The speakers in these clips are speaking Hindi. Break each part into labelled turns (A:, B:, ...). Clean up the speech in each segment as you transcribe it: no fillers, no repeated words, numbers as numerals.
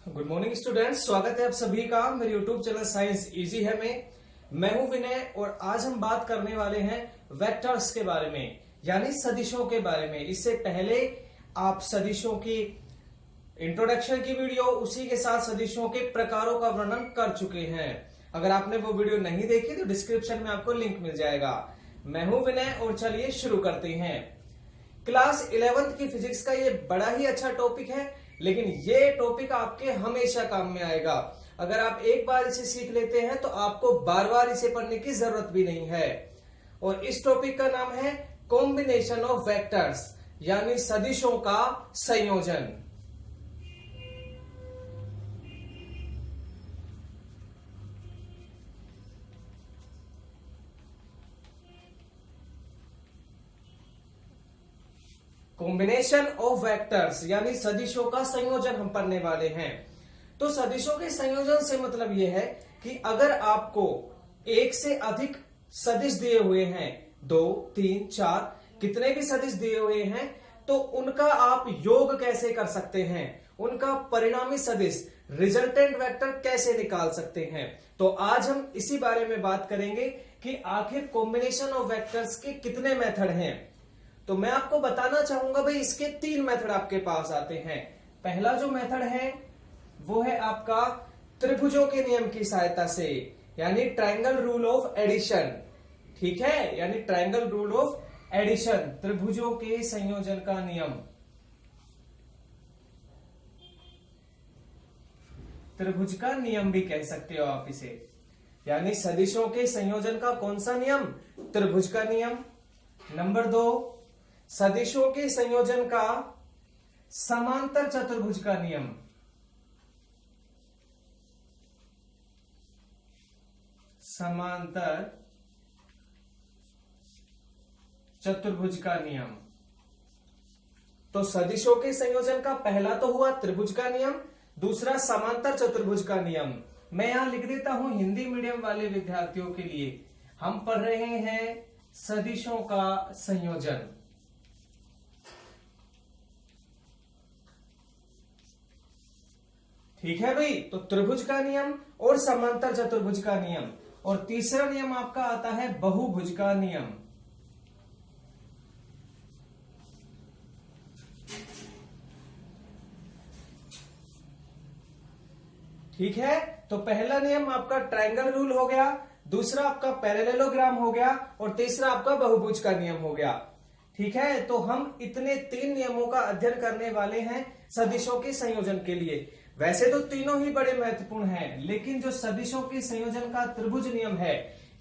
A: गुड मॉर्निंग स्टूडेंट्स, स्वागत है आप सभी का मेरे यूट्यूब चैनल साइंस इजी है में। मैं हूं विनय और आज हम बात करने वाले हैं वेक्टर्स के बारे में, यानी सदिशों के बारे में। इससे पहले आप सदिशों की इंट्रोडक्शन की वीडियो, उसी के साथ सदिशों के प्रकारों का वर्णन कर चुके हैं। अगर आपने वो वीडियो नहीं देखी तो डिस्क्रिप्शन में आपको लिंक मिल जाएगा। मैं हूं विनय और चलिए शुरू करते हैं। क्लास 11th की फिजिक्स का ये बड़ा ही अच्छा टॉपिक है, लेकिन ये टॉपिक आपके हमेशा काम में आएगा। अगर आप एक बार इसे सीख लेते हैं तो आपको बार बार इसे पढ़ने की जरूरत भी नहीं है। और इस टॉपिक का नाम है कॉम्बिनेशन ऑफ वेक्टर्स, यानी सदिशों का संयोजन। कॉम्बिनेशन ऑफ वेक्टर्स यानी सदिशों का संयोजन हम पढ़ने वाले हैं। तो सदिशों के संयोजन से मतलब यह है कि अगर आपको एक से अधिक सदिश दिए हुए हैं, 2, 3, 4 कितने भी सदिश दिए हुए हैं, तो उनका आप योग कैसे कर सकते हैं, उनका परिणामी सदिश रिजल्टेंट वेक्टर कैसे निकाल सकते हैं। तो आज हम इसी बारे में बात करेंगे कि आखिर कॉम्बिनेशन ऑफ वेक्टर्स के कितने मेथड हैं। तो मैं आपको बताना चाहूंगा भाई, इसके 3 मेथड आपके पास आते हैं। पहला जो मेथड है वो है आपका त्रिभुजों के नियम की सहायता से, यानी ट्रायंगल रूल ऑफ एडिशन। ठीक है, यानी ट्रायंगल रूल ऑफ एडिशन, त्रिभुजों के संयोजन का नियम, त्रिभुज का नियम भी कह सकते हो आप इसे। यानी सदिशों के संयोजन का कौन सा नियम? त्रिभुज का नियम। नंबर 2, सदिशों के संयोजन का समांतर चतुर्भुज का नियम, समांतर चतुर्भुज का नियम। तो सदिशों के संयोजन का पहला तो हुआ त्रिभुज का नियम, दूसरा समांतर चतुर्भुज का नियम। मैं यहां लिख देता हूं हिंदी मीडियम वाले विद्यार्थियों के लिए, हम पढ़ रहे हैं सदिशों का संयोजन। ठीक है भाई, तो त्रिभुज का नियम और समांतर चतुर्भुज का नियम। और तीसरा नियम आपका आता है बहुभुज का नियम। ठीक है, तो पहला नियम आपका ट्रायंगल रूल हो गया, दूसरा आपका पैरेललोग्राम हो गया और तीसरा आपका बहुभुज का नियम हो गया। ठीक है, तो हम इतने 3 नियमों का अध्ययन करने वाले हैं सदिशों के संयोजन के लिए। वैसे तो तीनों ही बड़े महत्वपूर्ण हैं, लेकिन जो सदिशों के संयोजन का त्रिभुज नियम है,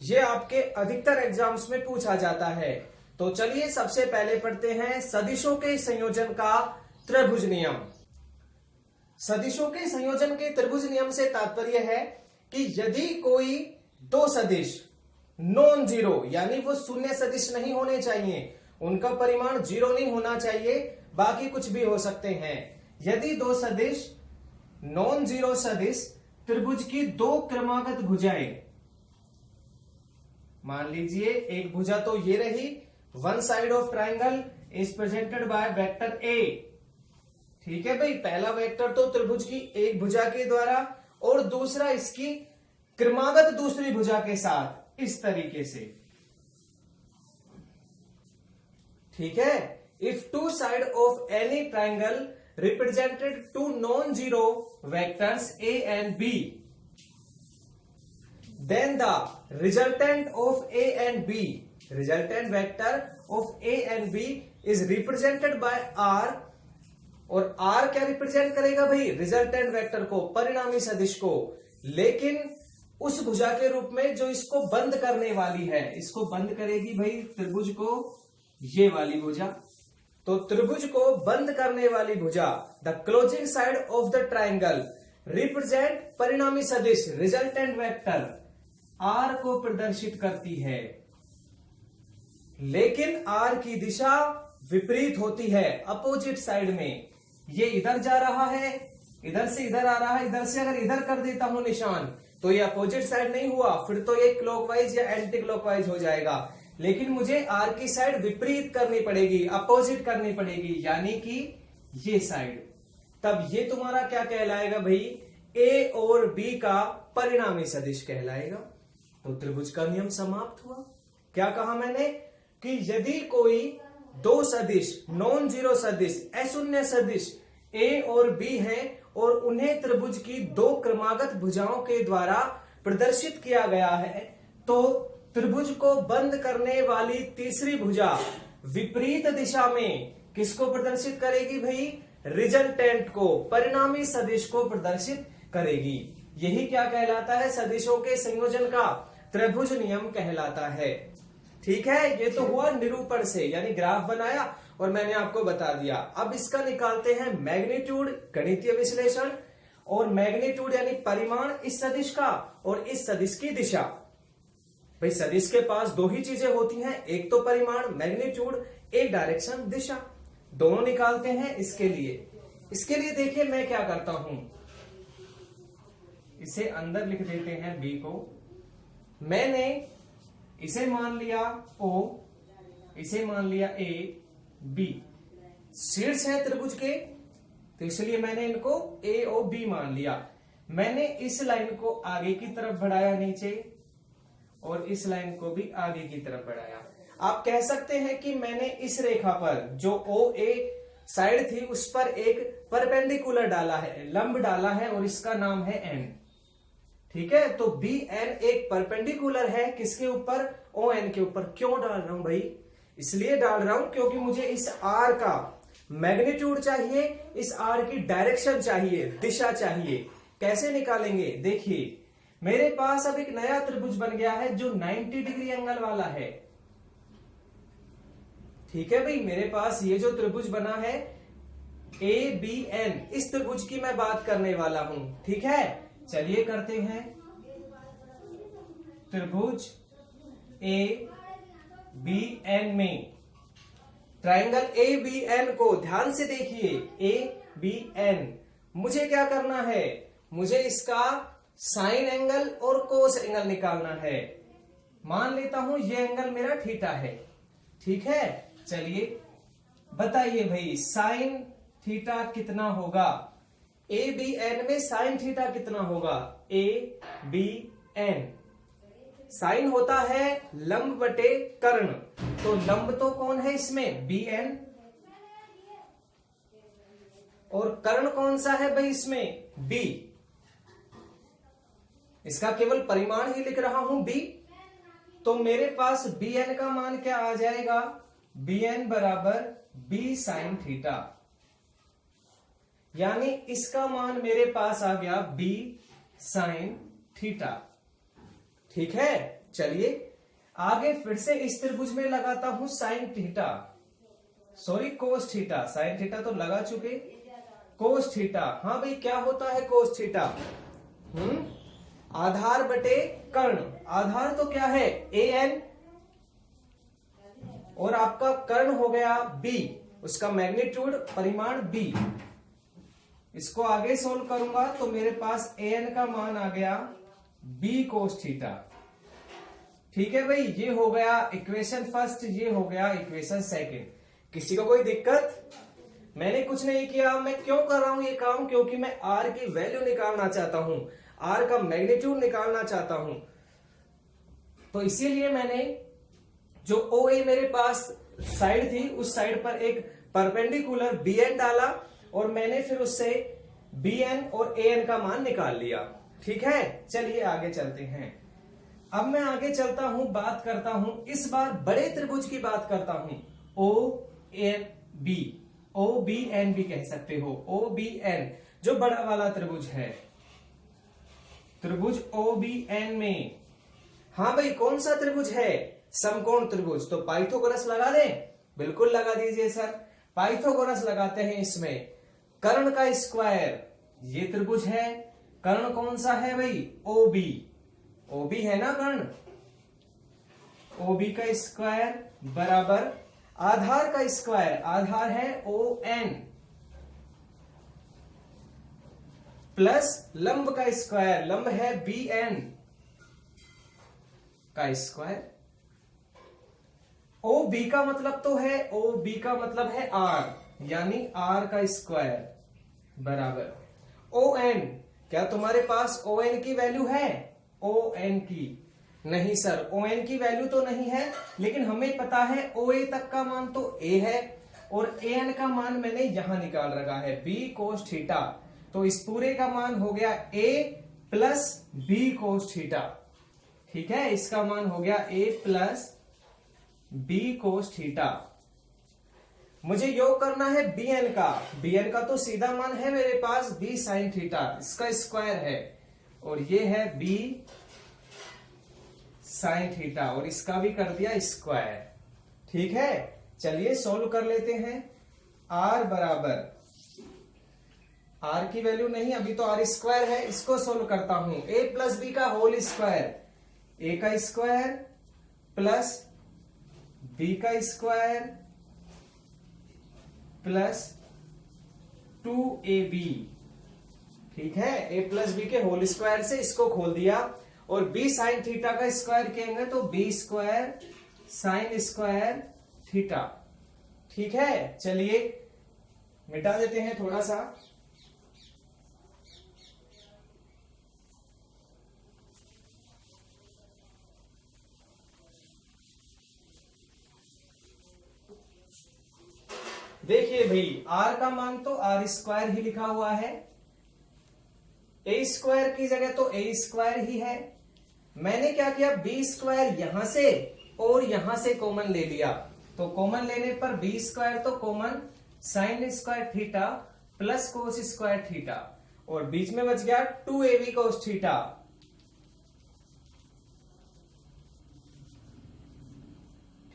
A: ये आपके अधिकतर एग्जाम्स में पूछा जाता है। तो चलिए सबसे पहले पढ़ते हैं सदिशों के संयोजन का त्रिभुज नियम। सदिशों के संयोजन के त्रिभुज नियम से तात्पर्य है कि यदि कोई 2 सदिश नॉन जीरो, यानी वो शून्य सदिश नहीं होने चाहिए, उनका परिमाण 0 नहीं होना चाहिए, बाकी कुछ भी हो सकते हैं। यदि 2 सदिश नॉन जीरो सदिश त्रिभुज की 2 क्रमागत भुजाएं, मान लीजिए एक भुजा तो ये रही, one side of triangle is presented by vector A. ठीक है भाई, पहला वेक्टर तो त्रिभुज की एक भुजा के द्वारा और दूसरा इसकी क्रमागत दूसरी भुजा के साथ, इस तरीके से। ठीक है, if 2 side of any triangle represented 2 non-zero vectors A and B, then the resultant of A and B, resultant vector of A and B is represented by R। और R क्या रिप्रेजेंट करेगा भाई? रिजल्टेंट वेक्टर को, परिणामी सदिश को, लेकिन उस भुजा के रूप में जो इसको बंद करने वाली है। इसको बंद करेगी भाई त्रिभुज को ये वाली भुजा। तो त्रिभुज को बंद करने वाली भुजा, the closing side of the triangle, represent परिणामी सदिश रिजल्टेंट वेक्टर आर को प्रदर्शित करती है। लेकिन आर की दिशा विपरीत होती है, अपोजिट साइड में। ये इधर जा रहा है, इधर से इधर आ रहा है, इधर से अगर इधर कर देता हूं निशान तो ये अपोजिट साइड नहीं हुआ, फिर तो ये क्लॉकवाइज या एंटी क्लॉकवाइज हो जाएगा। लेकिन मुझे आर की साइड विपरीत करनी पड़ेगी, अपोजिट करनी पड़ेगी, यानी कि ये साइड। तब ये तुम्हारा क्या कहलाएगा भाई, ए और बी का परिणामी सदिश कहलाएगा। तो त्रिभुज का नियम समाप्त हुआ। क्या कहा मैंने कि यदि कोई दो सदिश, नॉन जीरो सदिश, अशून्य सदिश ए और बी हैं और उन्हें त्रिभुज की दो क्रमागत भुजाओं के द्वारा प्रदर्शित किया गया है, तो त्रिभुज को बंद करने वाली तीसरी भुजा विपरीत दिशा में किसको प्रदर्शित करेगी भाई, रिजल्टेंट को, परिणामी सदिश को प्रदर्शित करेगी। यही क्या कहलाता है, सदिशों के संयोजन का त्रिभुज नियम कहलाता है। ठीक है, ये तो हुआ निरूपण से, यानी ग्राफ बनाया और मैंने आपको बता दिया। अब इसका निकालते हैं मैग्नीट्यूड, गणितीय विश्लेषण। और मैग्नीट्यूड यानी परिमाण इस सदिश का और इस सदिश की दिशा। भाई सदिश के पास दो ही चीजें होती हैं, एक तो परिमाण मैग्नीट्यूड, एक डायरेक्शन दिशा। दोनों निकालते हैं। इसके लिए देखिए मैं क्या करता हूं, इसे अंदर लिख देते हैं बी को। मैंने इसे मान लिया O, इसे मान लिया A, B। शीर्ष है त्रिभुज के, तो इसलिए मैंने इनको A और B मान लिया। मैंने इस लाइन को आगे की तरफ बढ़ाया नीचे और इस लाइन को भी आगे की तरफ बढ़ाया। आप कह सकते हैं कि मैंने इस रेखा पर जो OA साइड थी उस पर एक परपेंडिकुलर डाला है, लंब डाला है और इसका नाम है N। ठीक है, तो BN एक परपेंडिकुलर है किसके ऊपर, ON के ऊपर। क्यों डाल रहा हूं भाई, इसलिए डाल रहा हूं क्योंकि मुझे इस R का मैग्नीट्यूड चाहिए, इस R की डायरेक्शन चाहिए, दिशा चाहिए। कैसे निकालेंगे, देखिए मेरे पास अब एक नया त्रिभुज बन गया है जो 90 डिग्री एंगल वाला है। ठीक है भाई, मेरे पास ये जो त्रिभुज बना है ABN, इस त्रिभुज की मैं बात करने वाला हूं। ठीक है, चलिए करते हैं। त्रिभुज ABN में ट्रायंगल ABN को ध्यान से देखिए, ABN मुझे क्या करना है, मुझे इसका साइन एंगल और कोस एंगल निकालना है। मान लेता हूं ये एंगल मेरा थीटा है। ठीक है, चलिए बताइए भाई साइन थीटा कितना होगा, ABN में साइन थीटा कितना होगा, ABN साइन होता है लंब बटे कर्ण, तो लंब तो कौन है इसमें, BN, और कर्ण कौन सा है भाई इसमें, B। इसका केवल परिमाण ही लिख रहा हूं B। तो मेरे पास BN का मान क्या आ जाएगा, BN बराबर B साइन थीटा, यानी इसका मान मेरे पास आ गया B साइन थीटा। ठीक है, चलिए आगे फिर से इस त्रिभुज में लगाता हूं sine theta, sorry cos theta, sine theta तो लगा चुके, कोस थीटा। हाँ भाई क्या होता है कोस थीटा, आधार बटे कर्ण। आधार तो क्या है AN और आपका कर्ण हो गया B, उसका मैग्नीट्यूड परिमाण B। इसको आगे सोल्व करूंगा तो मेरे पास AN का मान आ गया B कोस थीटा। ठीक है भाई, ये हो गया इक्वेशन फर्स्ट, ये हो गया इक्वेशन सेकंड। किसी को कोई दिक्कत, मैंने कुछ नहीं किया। मैं क्यों कर रहा हूं ये काम, क्योंकि मैं R की वैल्यू निकालना चाहता हूं, R का मैग्नीट्यूड निकालना चाहता हूं। तो इसीलिए मैंने जो OA मेरे पास साइड थी उस साइड पर एक परपेंडिकुलर BN डाला और मैंने फिर उससे BN और AN का मान निकाल लिया। ठीक है, चलिए आगे चलते हैं। अब मैं आगे चलता हूं, बात करता हूं इस बार बड़े त्रिभुज की बात करता हूं, OAB, OBN भी कह सकते हो, OBN जो बड़ा वाला त्रिभुज है, त्रिभुज OBN में। हाँ भाई कौन सा त्रिभुज है, समकोण त्रिभुज। तो पाइथागोरस लगा दें, बिल्कुल लगा दीजिए सर। पाइथागोरस लगाते हैं इसमें, कर्ण का स्क्वायर, ये त्रिभुज है, कर्ण कौन सा है भाई, OB, OB है ना कर्ण, OB का स्क्वायर बराबर आधार का स्क्वायर, आधार है ON, प्लस लंब का स्क्वायर, लंब है BN का स्क्वायर। OB का मतलब तो है, OB का मतलब है R, यानी R का स्क्वायर, बराबर ओ एन। क्या तुम्हारे पास ओ एन की वैल्यू है? ओ एन की नहीं सर, ओ एन की वैल्यू तो नहीं है, लेकिन हमें पता है ओ ए तक का मान तो ए है और ए एन का मान मैंने यहां निकाल रखा है बी कोस थीटा। तो इस पूरे का मान हो गया ए प्लस बी कोस थीटा। ठीक है, इसका मान हो गया ए प्लस बी कोस थीटा। मुझे योग करना है बी एन का। बी एन का तो सीधा मान है मेरे पास बी साइन थीटा, इसका स्क्वायर है, और ये है बी साइन थीटा, और इसका भी कर दिया स्क्वायर। ठीक है, चलिए सोल्व कर लेते हैं। आर बराबर, आर की वैल्यू नहीं, अभी तो आर स्क्वायर है, इसको सोल्व करता हूं। ए प्लस बी का होल स्क्वायर, ए का स्क्वायर प्लस बी का स्क्वायर प्लस 2ab। ठीक है, ए प्लस बी के होल स्क्वायर से इसको खोल दिया, और बी साइन थीटा का स्क्वायर कहेंगे तो B square sine square theta. ठीक है, चलिए मिटा देते हैं थोड़ा सा। देखिए भाई, आर का मान तो आर स्क्वायर ही लिखा हुआ है, ए स्क्वायर की जगह तो ए स्क्वायर ही है। मैंने क्या किया, बी स्क्वायर यहां से और यहां से कॉमन ले लिया, तो कॉमन लेने पर बी स्क्वायर तो common sign square theta plus cos square theta, और बीच में बच गया 2ab कोस थीटा।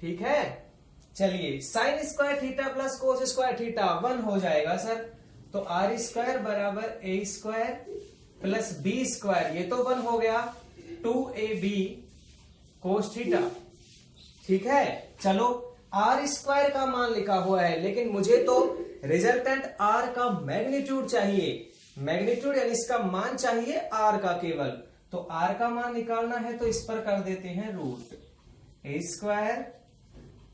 A: ठीक है, चलिए sign square theta plus cos square theta 1 हो जाएगा सर, तो आर स्क्वायर बराबर ए स्क्वायर प्लस बी स्क्वायर, ये तो 1 हो गया 2ab कोस थीटा। ठीक है, चलो आर स्क्वायर का मान लिखा हुआ है, लेकिन मुझे तो रिजल्टेंट आर का मैग्नीट्यूड चाहिए, मैग्नीट्यूड यानी इसका मान चाहिए आर का केवल। तो आर का मान निकालना है तो इस पर कर देते हैं root, A square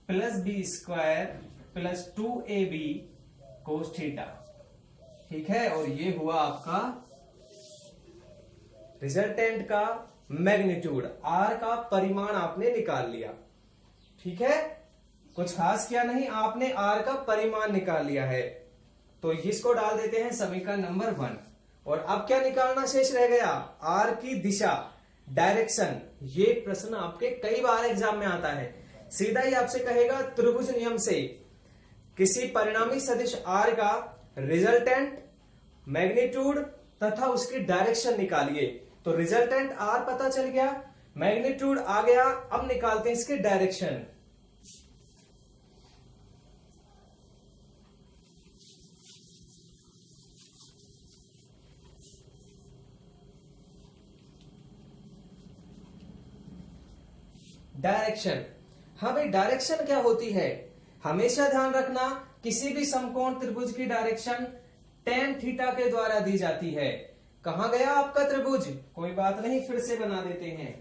A: plus B square plus 2ab cos theta. ठीक है, और ये हुआ आपका रिजल्टेंट का मैग्नीट्यूड, आर का परिमाण आपने निकाल लिया। ठीक है, कुछ खास किया नहीं, आपने आर का परिमाण निकाल लिया है, तो इसको डाल देते हैं समीकरण नंबर 1। और अब क्या निकालना शेष रह गया, आर की दिशा, डायरेक्शन। ये प्रश्न आपके कई बार एग्जाम में आता है, सीधा ही आपसे कहेगा त्रिभुज नियम से किसी परिणामी सदिश आर का रिजल्टेंट, मैग्नीट्यूड तथा उसकी डायरेक्शन निकालिए। तो रिजल्टेंट आर पता चल गया, मैग्नीट्यूड आ गया, अब निकालते हैं इसके डायरेक्शन। डायरेक्शन, हाँ भाई, डायरेक्शन क्या होती है, हमेशा ध्यान रखना किसी भी समकोण त्रिभुज की डायरेक्शन tan थीटा के द्वारा दी जाती है। कहां गया आपका त्रिभुज, कोई बात नहीं, फिर से बना देते हैं,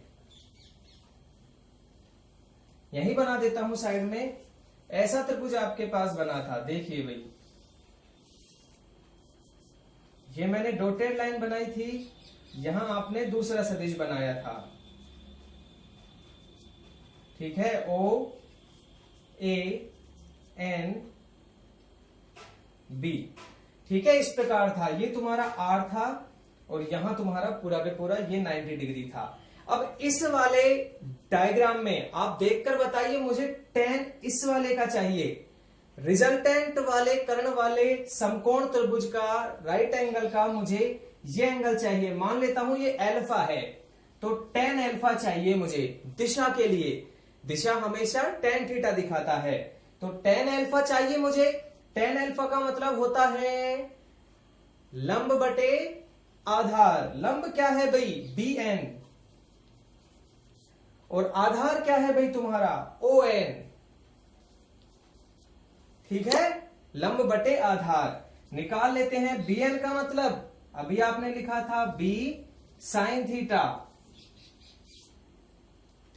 A: यही बना देता हूं साइड में। ऐसा त्रिभुज आपके पास बना था, देखिए भाई, ये मैंने डॉटेड लाइन बनाई थी, यहां आपने दूसरा सदिश बनाया था। ठीक है, ओ ए एन बी। ठीक है, इस प्रकार था, ये तुम्हारा आर था और यहां तुम्हारा पूरा के पूरा ये 90 डिग्री था। अब इस वाले डायग्राम में आप देखकर बताइए, मुझे tan इस वाले का चाहिए, रिजल्टेंट वाले कर्ण वाले समकोण त्रिभुज का राइट एंगल का मुझे ये एंगल चाहिए। मान लेता हूं ये अल्फा है, तो tan अल्फा चाहिए मुझे दिशा के लिए, दिशा हमेशा tan थीटा दिखाता है, तो tan अल्फा चाहिए मुझे। tan अल्फा का मतलब होता है लंब बटे आधार। लंब क्या है भाई, bn, और आधार क्या है भाई तुम्हारा on। ठीक है, लंब बटे आधार निकाल लेते हैं। bn का मतलब अभी आपने लिखा था b साइन थीटा।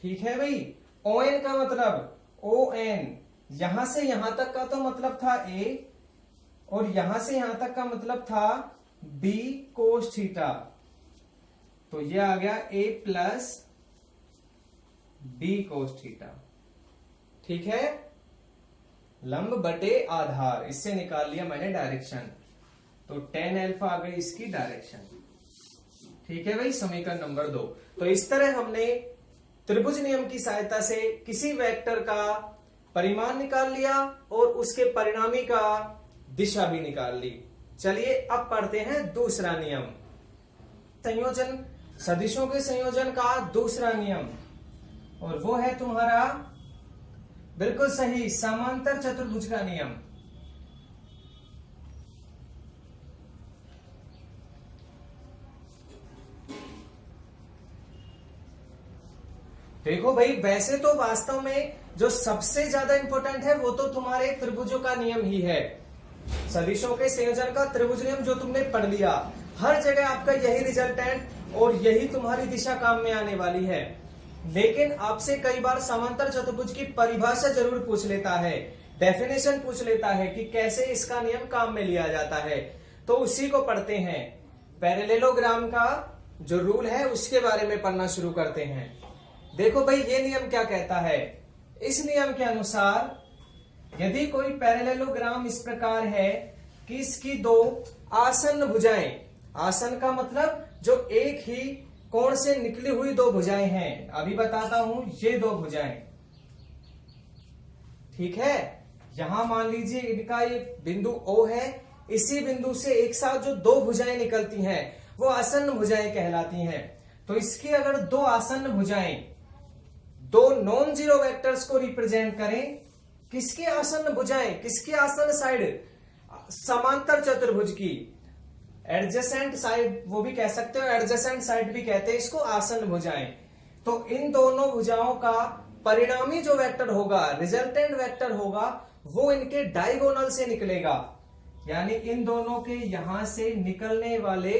A: ठीक है भाई, on का मतलब on, यहां से यहां तक का तो मतलब था a, और यहां से यहां तक का मतलब था b cos थीटा, तो ये आ गया a plus b cos theta. ठीक है, लंब बटे आधार, इससे निकाल लिया मैंने डायरेक्शन, तो tan अल्फा आ गई इसकी डायरेक्शन। ठीक है भाई, समीकरण नंबर 2। तो इस तरह हमने त्रिभुज नियम की सहायता से किसी वेक्टर का परिमाण निकाल लिया और उसके परिणामी का दिशा भी निकाल ली। चलिए अब पढ़ते हैं दूसरा नियम, संयोजन, सदिशों के संयोजन का दूसरा नियम, और वो है तुम्हारा बिल्कुल सही समांतर चतुर्भुज का नियम। देखो भाई, वैसे तो वास्तव में जो सबसे ज्यादा इंपॉर्टेंट है वो तो तुम्हारे त्रिभुजों का नियम ही है, सदिशों के संयोजन का त्रिभुज नियम जो तुमने पढ़ लिया। हर जगह आपका यही रिजल्टेंट और यही तुम्हारी दिशा काम में आने वाली है। लेकिन आपसे कई बार समांतर चतुर्भुज की परिभाषा जरूर पूछ लेता है, डेफिनेशन पूछ लेता है कि कैसे इसका नियम काम में लिया जाता है, तो उसी को पढ़ते हैं। पैरेललोग्राम का जो रूल है उसके बारे में पढ़ना शुरू करते हैं। देखो भाई, ये नियम क्या कहता है। इस नियम के अनुसार यदि कोई पैरेललोग्राम इस प्रकार है कि इसकी दो आसन्न भुजाएं, आसन का मतलब जो एक ही कोण से निकली हुई दो भुजाएं हैं, अभी बताता हूं, ये दो भुजाएं, ठीक है। यहां मान लीजिए इनका ये बिंदु O है, इसी बिंदु से एक साथ जो दो भुजाएं निकलती हैं वो आसन्न भुजाएं कहलाती हैं। तो इसकी अगर दो आसन्न भुजाएं दो नॉन जीरो वेक्टर्स को रिप्रेजेंट करें, किसकी आसन्न भुजाएं, किसकी आसन्न साइड, समांतर चतुर्भुज की, एडजेसेंट साइड वो भी कह सकते हो, एडजेसेंट साइड भी कहते हैं इसको, आसन्न भुजाएं। तो इन दोनों भुजाओं का परिणामी जो वेक्टर होगा, रिजल्टेंट वेक्टर होगा, वो इनके डायगोनल से निकलेगा, यानी इन दोनों के यहां से निकलने वाले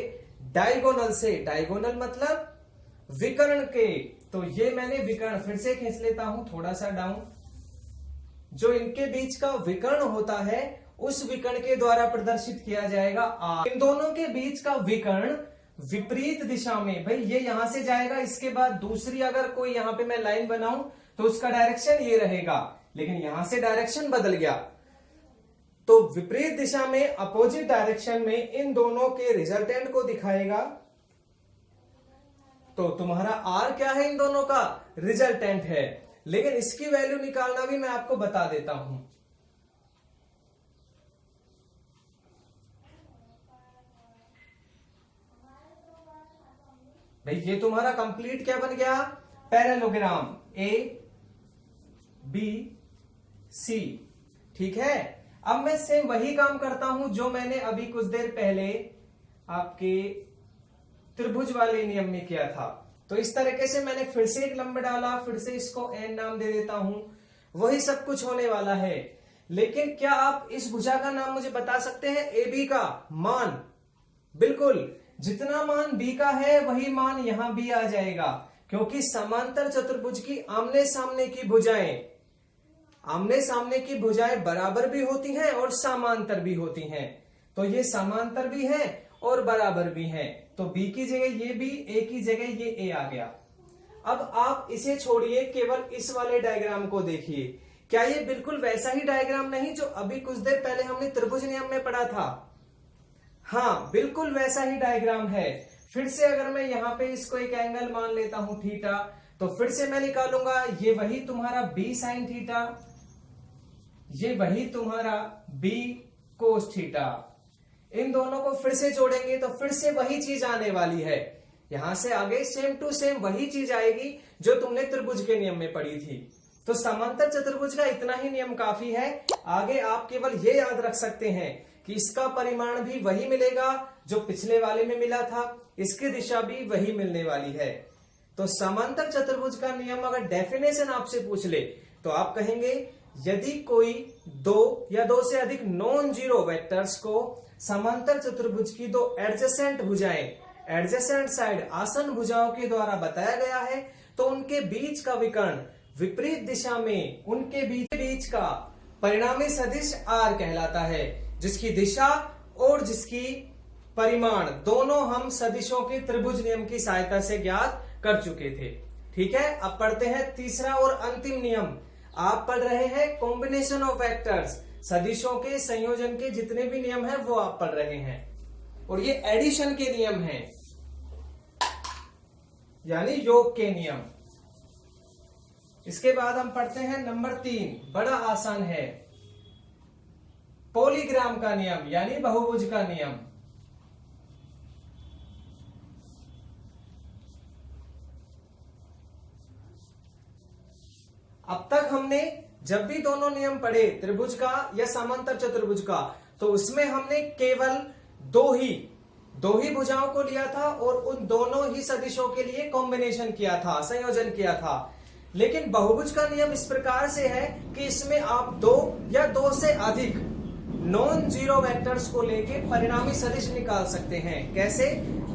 A: डायगोनल से, डायगोनल मतलब विकर्ण के, तो ये मैंने विकर्ण फिर से खींच लेता हूं थोड़ा सा डाउन, जो इनके बीच का विकर्ण होता है उस विकर्ण के द्वारा प्रदर्शित किया जाएगा R। इन दोनों के बीच का विकर्ण विपरीत दिशा में, भाई ये यहां से जाएगा, इसके बाद दूसरी अगर कोई यहां पे मैं लाइन बनाऊं तो उसका डायरेक्शन ये रहेगा, लेकिन यहां से डायरेक्शन बदल गया, तो विपरीत दिशा में, अपोजिट डायरेक्शन में इन दोनों के रिजल्टेंट को दिखाएगा। तो तुम्हारा R क्या है, इन दोनों का रिजल्टेंट है, लेकिन इसकी वैल्यू निकालना भी मैं आपको बता देता हूं। भाई ये तुम्हारा कंप्लीट क्या बन गया, पैरेललोग्राम A B C, ठीक है। अब मैं सेम वही काम करता हूं जो मैंने अभी कुछ देर पहले आपके त्रिभुज वाले नियम में किया था। तो इस तरीके से मैंने फिर से एक लंब डाला, फिर से इसको n नाम दे देता हूं, वही सब कुछ होने वाला है। लेकिन क्या आप इस भुजा का नाम मुझे बता सकते हैं, AB का मान? बिल्कुल, जितना मान B का है वही मान यहां भी आ जाएगा, क्योंकि समांतर चतुर्भुज की आमने सामने की भुजाएं, आमने सामने की भुजाएं बराबर भी होती हैं और समांतर भी होती हैं। तो ये समांतर भी है और बराबर भी है, तो B की जगह ये B, A की जगह ये A आ गया। अब आप इसे छोड़िए, केवल इस वाले डायग्राम को देखिए। क्या ये बिल्कुल वैसा ही डायग्राम नहीं जो अभी कुछ देर पहले हमने त्रिभुज नियम में पढ़ा था? हाँ, बिल्कुल वैसा ही डायग्राम है। फिर से अगर मैं यहाँ पे इसको एक एंगल मान लेता हूं थीटा, तो फिर से मैं निकालूंगा, ये वही तुम्हारा B sin थीटा, ये वही तुम्हारा B cos थीटा। इन दोनों को फिर से जोड़ेंगे तो फिर से वही चीज आने वाली है, यहां से आगे सेम टू सेम वही चीज आएगी जो तुमने त्रिभुज के नियम में पढ़ी थी। तो समांतर चतुर्भुज का इतना ही नियम काफी है। आगे आप केवल ये याद रख सकते हैं कि इसका परिमाण भी वही मिलेगा जो पिछले वाले में मिला था, इसकी दिशा भी वही मिलने वाली है। तो समांतर चतुर्भुज का नियम अगर डेफिनेशन आपसे पूछ ले तो आप कहेंगे, यदि कोई दो या दो से अधिक नॉन जीरो वेक्टर्स को समांतर चतुर्भुज की दो एडजेसेंट भुजाएं, एडजेसेंट साइड, आसन भुजाओं के द्वारा बताया गया है, तो उनके बीच का विकर्ण विपरीत दिशा में, उनके बीच का परिणामी सदिश R कहलाता है। जिसकी दिशा और जिसकी परिमाण दोनों हम सदिशों के त्रिभुज नियम की सहायता से ज्ञात कर चुके थे। ठीक है, अब पढ़ते हैं तीसरा और अंतिम नियम। आप पढ़ रहे हैं कॉम्बिनेशन ऑफ वेक्टर्स, सदिशों के संयोजन के जितने भी नियम हैं वो आप पढ़ रहे हैं, और ये एडिशन के नियम हैं, यानी योग के नियम। इसके बाद हम पढ़ते हैं नंबर 3, बड़ा आसान है, पॉलीग्राम का नियम यानी बहुभुज का नियम। अब तक हमने जब भी दोनों नियम पढ़े, त्रिभुज का या समांतर चतुर्भुज का, तो उसमें हमने केवल दो ही भुजाओं को लिया था और उन दोनों ही सदिशों के लिए कॉम्बिनेशन किया था, संयोजन किया था। लेकिन बहुभुज का नियम इस प्रकार से है कि इसमें आप दो या दो से अधिक नॉन जीरो वेक्टर्स को लेके परिणामी सदिश निकाल सकते हैं। कैसे?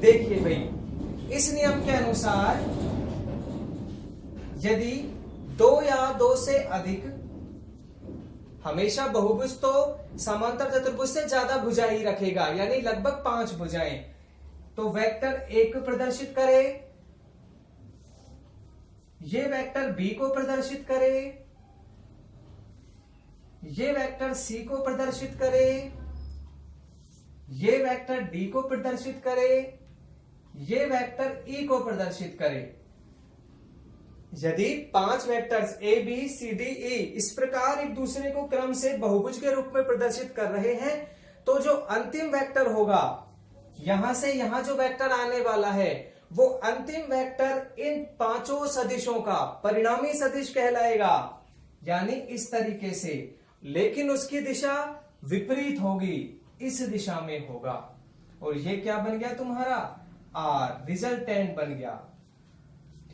A: देखिए भाई, इस नियम के अनुसार यदि दो या दो से अधिक, हमेशा बहुभुज तो समांतर चतुर्भुज से ज्यादा भुजा ही रखेगा, यानी लगभग 5 भुजाएं, तो वेक्टर ए को प्रदर्शित करे, ये वेक्टर बी को प्रदर्शित करे, ये वेक्टर सी को प्रदर्शित करे, ये वेक्टर डी को प्रदर्शित करे, ये वेक्टर ई को प्रदर्शित करे। यदि 5 vectors A B C D E इस प्रकार एक दूसरे को क्रम से बहुभुज के रूप में प्रदर्शित कर रहे हैं, तो जो अंतिम वेक्टर होगा, यहां से यहां जो वेक्टर आने वाला है, वो अंतिम वेक्टर इन 5 सदिशों का परिणामी सदिश कहलाएगा, यानी इस तरीके से। लेकिन उसकी दिशा विपरीत होगी, इस दिशा में होगा, और ये क्या बन गया तुम्हारा? आर, रिजल्टेंट बन गया।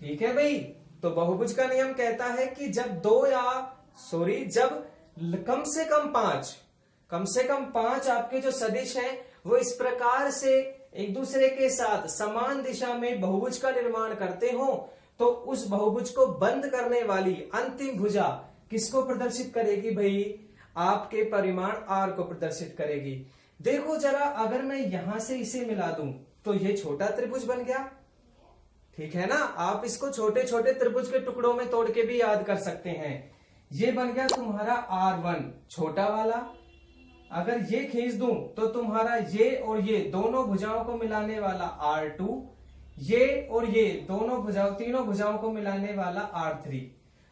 A: ठीक है भाई, तो बहुभुज का नियम कहता है कि जब जब कम से कम 5 आपके जो सदिश हैं वो इस प्रकार से एक दूसरे के साथ समान दिशा में बहुभुज का निर्माण करते हो, तो उस बहुभुज को बंद करने वाली अंतिम भुजा किसको प्रदर्शित करेगी भाई? आपके परिमाण आर को प्रदर्शित करेगी। देखो जरा, अगर मैं यहां से इसे मिला दूं तो ये छोटा त्रिभुज बन गया, ठीक है ना? आप इसको छोटे छोटे त्रिभुज के टुकड़ों में तोड़ के भी याद कर सकते हैं। ये बन गया तुम्हारा R1 छोटा वाला। अगर ये खींच दूं तो तुम्हारा ये और ये दोनों भुजाओं को मिलाने वाला R2, ये और ये तीनों भुजाओं को मिलाने वाला R3।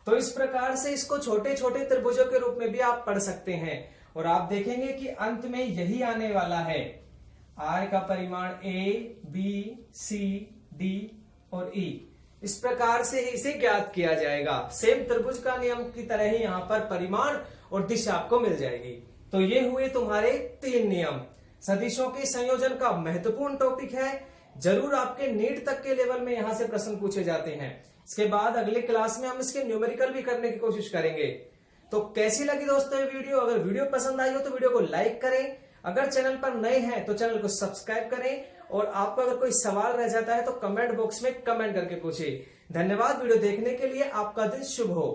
A: तो इस प्रकार से इसको छोटे छोटे त्रिभुजों के रूप में भी आप पढ़ सकते हैं, और आप देखेंगे कि अंत में यही आने वाला है। R का परिमाण A, B, C, D और E। इस प्रकार से ही इसे ज्ञात किया जाएगा। सेम त्रिभुज का नियम की तरह ही यहाँ पर परिमाण और दिशा आपको मिल जाएगी। तो ये हुए तुम्हारे 3 नियम। सदिशों के संयोजन का महत्वपूर्ण टॉपिक है, जरूर आपके नीट तक के लेवल में यहां से प्रश्न पूछे जाते हैं। इसके बाद अगले क्लास में हम इसके न्यूमेरिकल भी करने की कोशिश करेंगे। तो कैसी लगी दोस्तों ये वीडियो? अगर वीडियो पसंद आई हो तो वीडियो को लाइक करें, अगर चैनल पर नए हैं तो चैनल को सब्सक्राइब करें, और आपको अगर कोई सवाल रह जाता है तो कमेंट बॉक्स में कमेंट करके पूछिए। धन्यवाद वीडियो देखने के लिए, आपका दिन शुभ हो।